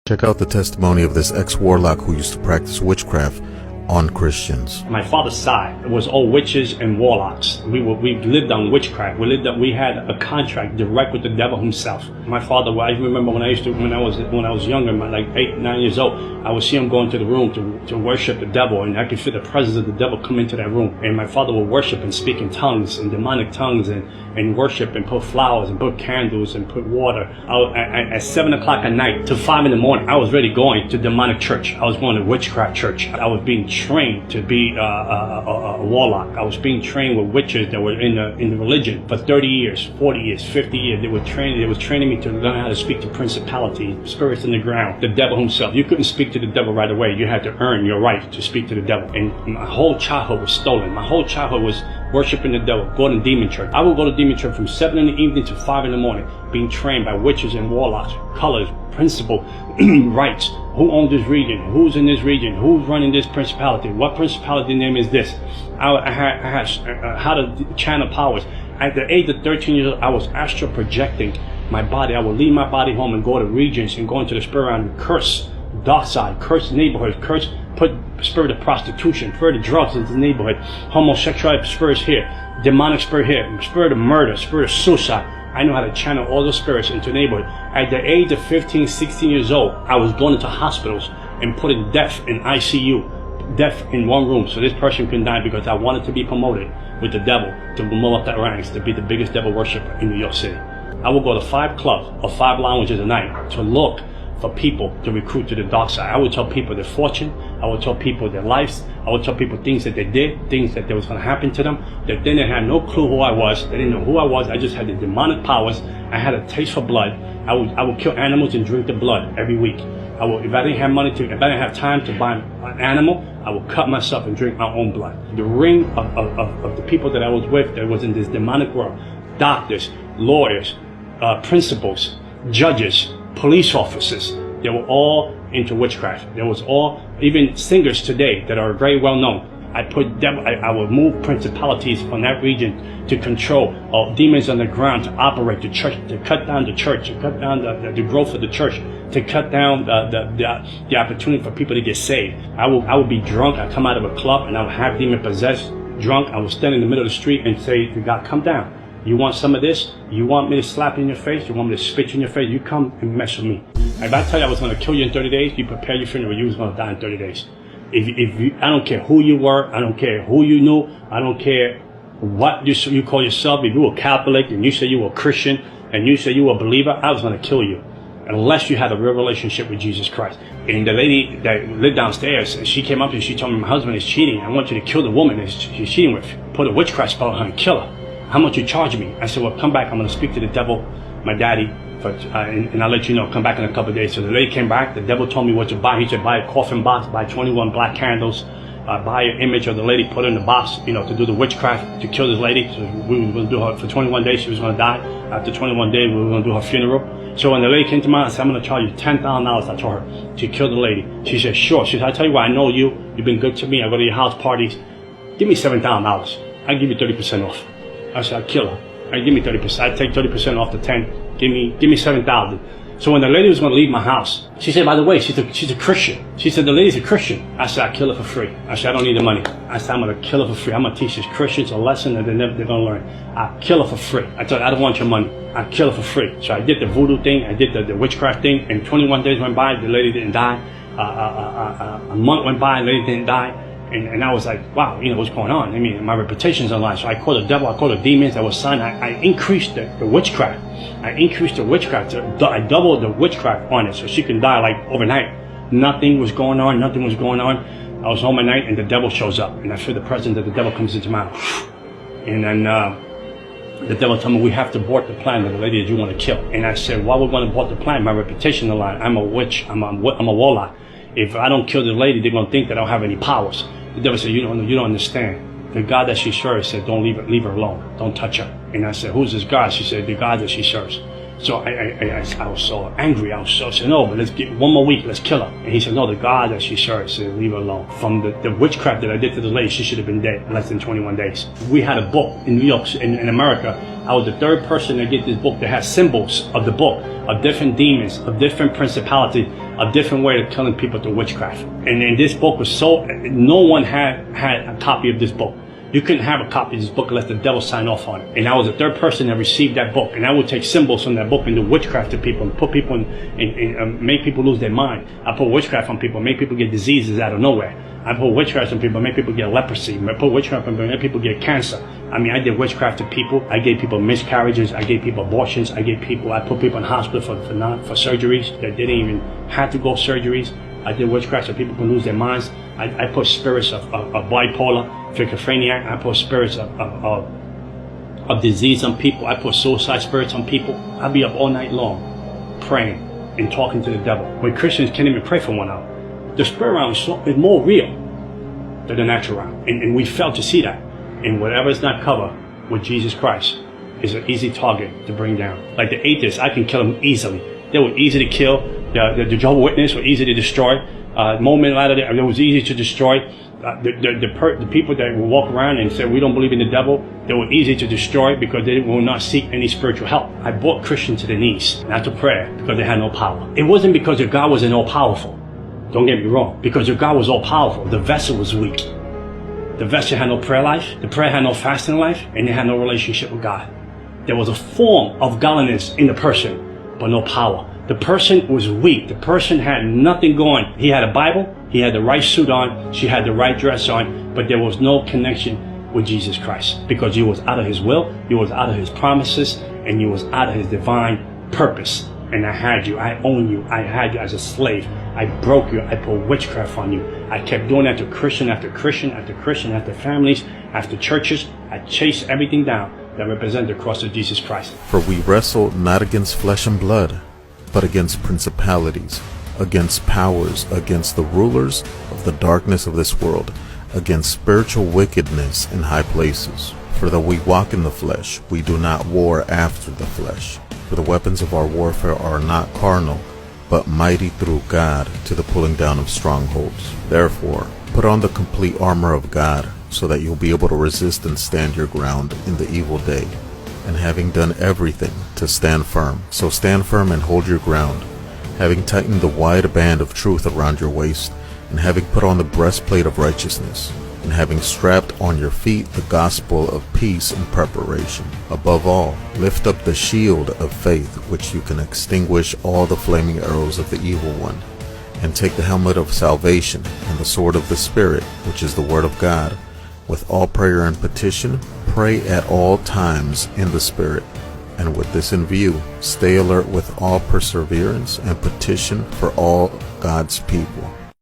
Check out the testimony of this ex-warlock who used to practice witchcraft on Christians. My father's side was all witches and warlocks. We lived on witchcraft. We had a contract direct with the devil himself. My father, I remember when I was younger, like 8, 9 years old, I would see him go into the room to worship the devil, and I could feel the presence of the devil come into that room. And my father would worship and speak in tongues and demonic tongues and worship and put flowers and put candles and put water. At 7 o'clock at night to 5 in the morning, I was already going to demonic church. I was going to witchcraft church. I was being trained to be a warlock. I was being trained with witches that were in the religion for 30 years, 40 years, 50 years. They was training me to learn how to speak to principalities, spirits in the ground, the devil himself. You couldn't speak to the devil right away. You had to earn your right to speak to the devil. And my whole childhood was stolen. My whole childhood was worshiping the devil, going to demon church. I would go to demon church from 7 in the evening to 5 in the morning, being trained by witches and warlocks, colors, principle, rights. Who owns this region? Who's in this region? Who's running this principality? What principality name is this? I had how to channel powers. At the age of 13 years old, I was astral projecting my body. I would leave my body home and go to regions and go into the spirit realm and curse dark side, curse neighborhoods, put spirit of prostitution, spirit of drugs into the neighborhood, homosexual spirits here, demonic spirit here, spirit of murder, spirit of suicide. I know how to channel all those spirits into the neighborhood. At the age of 15, 16 years old, I was going into hospitals and putting death in ICU, death in one room, so this person couldn't die, because I wanted to be promoted with the devil, to move up that ranks, to be the biggest devil worshiper in New York City. I would go to 5 clubs or 5 lounges a night to look for people to recruit to the dark side. I would tell people their fortune. I would tell people their lives. I would tell people things that they did, things that was going to happen to them. That then they had no clue who I was. They didn't know who I was. I just had the demonic powers. I had a taste for blood. I would kill animals and drink the blood every week. If I didn't have time to buy an animal, I would cut myself and drink my own blood. The ring of the people that I was with that was in this demonic world, doctors, lawyers, principals, judges, police officers, they were all into witchcraft. There was all, even singers today that are very well known. I would move principalities from that region to control demons on the ground, to operate the church, to cut down the church, to cut down the growth of the church, to cut down the opportunity for people to get saved. I would be drunk. I'd come out of a club and I would have demon possessed, drunk. I would stand in the middle of the street and say to God, come down. You want some of this? You want me to slap you in your face? You want me to spit you in your face? You come and mess with me. If I tell you I was going to kill you in 30 days, you prepare your funeral. You was going to die in 30 days. I don't care who you were. I don't care who you knew. I don't care what you call yourself. If you were Catholic and you say you were Christian and you say you were a believer, I was going to kill you. Unless you had a real relationship with Jesus Christ. And the lady that lived downstairs, she came up and she told me, my husband is cheating. I want you to kill the woman that he's cheating with. Put a witchcraft spell on her and kill her. How much you charge me? I said, well, come back. I'm going to speak to the devil, my daddy, and I'll let you know. Come back in a couple of days. So the lady came back. The devil told me what to buy. He said, buy a coffin box, buy 21 black candles, buy an image of the lady, put it in the box, to do the witchcraft, to kill this lady. So we were going to do her for 21 days. She was going to die. After 21 days, we were going to do her funeral. So when the lady came to me, I said, I'm going to charge you $10,000. I told her to kill the lady. She said, sure. She said, I tell you what, I know you. You've been good to me. I go to your house parties. Give me $7,000. I'll give you 30% off. I said, I'll kill her. I give me 30%. I take 30% off the 10. Give me 7,000. So when the lady was going to leave my house, she said, by the way, she's a Christian. She said, the lady's a Christian. I said, I'll kill her for free. I said, I don't need the money. I said, I'm going to kill her for free. I'm going to teach these Christians a lesson that they're going to learn. I'll kill her for free. I told her, I don't want your money. I'll kill her for free. So I did the voodoo thing. I did the witchcraft thing. And 21 days went by. The lady didn't die. A month went by. The lady didn't die. And I was like, wow, what's going on? I mean, my reputation's on line. So I called the devil, I called the demons that was signed. I increased the witchcraft. I increased the witchcraft. I doubled the witchcraft on it so she can die like overnight. Nothing was going on. Nothing was going on. I was home at night and the devil shows up. And I feel the presence of the devil comes into my house. And then the devil told me, we have to abort the plan of the lady that you want to kill. And I said, why we're going to abort the plan? My reputation on the line. I'm a witch. I'm a warlock. If I don't kill the lady, they're going to think that I don't have any powers. The devil said, you don't understand. The God that she serves said, don't leave her alone. Don't touch her. And I said, who's this God? She said, the God that she serves. So I was so angry. I said, no, but let's get one more week. Let's kill her. And he said, no, the God that she serves said, leave her alone. From the witchcraft that I did to the lady, she should have been dead in less than 21 days. We had a book in New York, in America, I was the third person to get this book that has symbols of the book, of different demons, of different principalities, of different way of killing people through witchcraft. And this book was no one had a copy of this book. You couldn't have a copy of this book unless the devil signed off on it. And I was the third person that received that book. And I would take symbols from that book and do witchcraft to people and put people make people lose their mind. I put witchcraft on people, make people get diseases out of nowhere. I put witchcraft on people, make people get leprosy. I put witchcraft on people, make people get cancer. I mean, I did witchcraft to people. I gave people miscarriages. I gave people abortions. I put people in hospital for surgeries that didn't even have to go surgeries. I did witchcraft so people can lose their minds. I put spirits of bipolar, schizophrenia. I put spirits of disease on people. I put suicide spirits on people. I'll be up all night long praying and talking to the devil. When Christians can't even pray for 1 hour. The spirit realm is more real than the natural realm. And we fail to see that. And whatever is not covered with Jesus Christ is an easy target to bring down. Like the atheists, I can kill them easily. They were easy to kill. The Jehovah's Witness were easy to destroy. Moment out of it was easy to destroy. The people that will walk around and say we don't believe in the devil, they were easy to destroy because they will not seek any spiritual help. I brought Christians to their knees, not to prayer, because they had no power. It wasn't because your God wasn't all powerful. Don't get me wrong. Because your God was all powerful, the vessel was weak. The vessel had no prayer life, the prayer had no fasting life, and they had no relationship with God. There was a form of godliness in the person, but no power. The person was weak. The person had nothing going. He had a Bible, he had the right suit on, she had the right dress on, but there was no connection with Jesus Christ because you was out of his will, you was out of his promises, and you was out of his divine purpose. And I had you, I own you, I had you as a slave. I broke you, I put witchcraft on you. I kept doing that to Christian after Christian after Christian, after families, after churches. I chased everything down that represented the cross of Jesus Christ. For we wrestle not against flesh and blood, but against principalities, against powers, against the rulers of the darkness of this world, against spiritual wickedness in high places. For though we walk in the flesh, we do not war after the flesh. For the weapons of our warfare are not carnal, but mighty through God to the pulling down of strongholds. Therefore, put on the complete armor of God, so that you'll be able to resist and stand your ground in the evil day. And having done everything, to stand firm. So stand firm and hold your ground, having tightened the wide band of truth around your waist, and having put on the breastplate of righteousness, and having strapped on your feet the gospel of peace in preparation. Above all, lift up the shield of faith, which you can extinguish all the flaming arrows of the evil one, and take the helmet of salvation and the sword of the Spirit, which is the word of God. With all prayer and petition, pray at all times in the Spirit, and with this in view, stay alert with all perseverance and petition for all God's people.